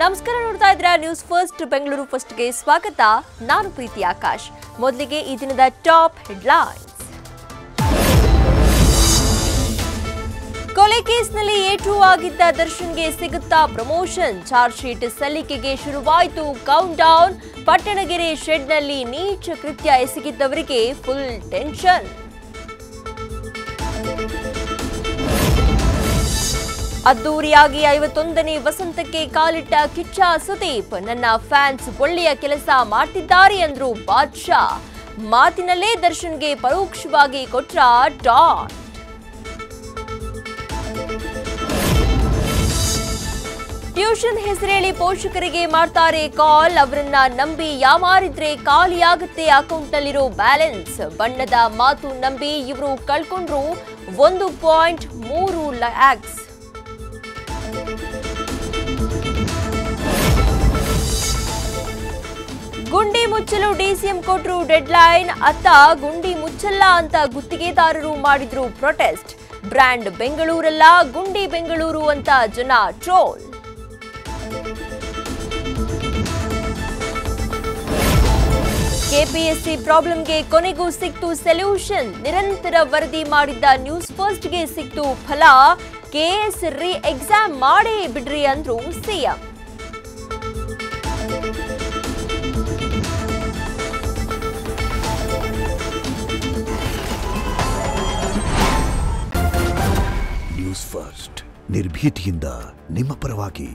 ನಮಸ್ಕಾರ, ನೋಡ್ತಾ ಇದ್ದೀರಾ ನ್ಯೂಸ್ ಫಸ್ಟ್ ಬೆಂಗಳೂರು ಫಸ್ಟ್ಗೆ ಸ್ವಾಗತ. ನಾನು ಪ್ರೀತಿ ಆಕಾಶ್. ಮೊದಲಿಗೆ ಈ ದಿನದ ಟಾಪ್ ಹೆಡ್ಲೈನ್ಸ್. ಕೊಲೆ ಕೇಸ್ನಲ್ಲಿ A2 ಆಗಿದ್ದ ದರ್ಶನ್ಗೆ ಸಿಗುತ್ತಾ ಪ್ರಮೋಷನ್? ಚಾರ್ಜ್ ಶೀಟ್ ಸಲ್ಲಿಕೆಗೆ ಶುರುವಾಯಿತು ಕೌಂಟ್ ಡೌನ್. ಪಟ್ಟಣಗೆರೆ ಶೆಡ್ನಲ್ಲಿ ನೀಚ ಕೃತ್ಯ ಎಸಗಿದ್ದವರಿಗೆ ಫುಲ್ ಟೆನ್ಷನ್. ಅದ್ದೂರಿಯಾಗಿ 51ನೇ ವಸಂತಕ್ಕೆ ಕಾಲಿಟ್ಟ ಕಿಚ್ಚ ಸುದೀಪ್. ನನ್ನ ಫ್ಯಾನ್ಸ್ ಒಳ್ಳೆಯ ಕೆಲಸ ಮಾಡ್ತಿದ್ದಾರೆ ಅಂದ್ರು ಬಾದ್ಶಾ. ಮಾತಿನಲ್ಲೇ ದರ್ಶನ್ಗೆ ಪರೋಕ್ಷವಾಗಿ ಕೊಟ್ರ ಟಾಂಟ್. ಟ್ಯೂಷನ್ ಹೆಸರೇಳಿ ಪೋಷಕರಿಗೆ ಮಾಡ್ತಾರೆ ಕಾಲ್. ಅವರನ್ನ ನಂಬಿ ಯಾಮಾರಿದ್ರೆ ಖಾಲಿಯಾಗುತ್ತೆ ಅಕೌಂಟ್ನಲ್ಲಿರೋ ಬ್ಯಾಲೆನ್ಸ್. ಬಣ್ಣದ ಮಾತು ನಂಬಿ ಇವರು ಕಳ್ಕೊಂಡ್ರು 1.3 lakhs. ಗುಂಡಿ ಮುಚ್ಚಲು ಡಿಸಿಎಂ ಕೊಟ್ರು ಡೆಡ್ಲೈನ್. ಅತ್ತ ಗುಂಡಿ ಮುಚ್ಚಲ್ಲ ಅಂತ ಗುತ್ತಿಗೆದಾರರು ಮಾಡಿದ್ರು ಪ್ರೊಟೆಸ್ಟ್. ಬ್ರ್ಯಾಂಡ್ ಬೆಂಗಳೂರಲ್ಲ, ಗುಂಡಿ ಬೆಂಗಳೂರು ಅಂತ ಜನ ಟ್ರೋಲ್. ಕೆಪಿಎಸ್ಸಿ ಪ್ರಾಬ್ಲಮ್ಗೆ ಕೊನೆಗೂ ಸಿಕ್ತು ಸೊಲ್ಯೂಷನ್. ನಿರಂತರ ವರದಿ ಮಾಡಿದ್ದ ನ್ಯೂಸ್ ಫಸ್ಟ್ಗೆ ಸಿಕ್ತು ಫಲ. ಕೆಎಸ್ ರಿ ಎಕ್ಸಾಮ್ ಮಾಡೇ ಬಿಡ್ರಿ ಅಂದ್ರು ಸಿಎಂ. ನ್ಯೂಸ್ ಫಸ್ಟ್ ನಿರ್ಭೀತಿಯಿಂದ ನಿಮ್ಮ ಪರವಾಗಿ.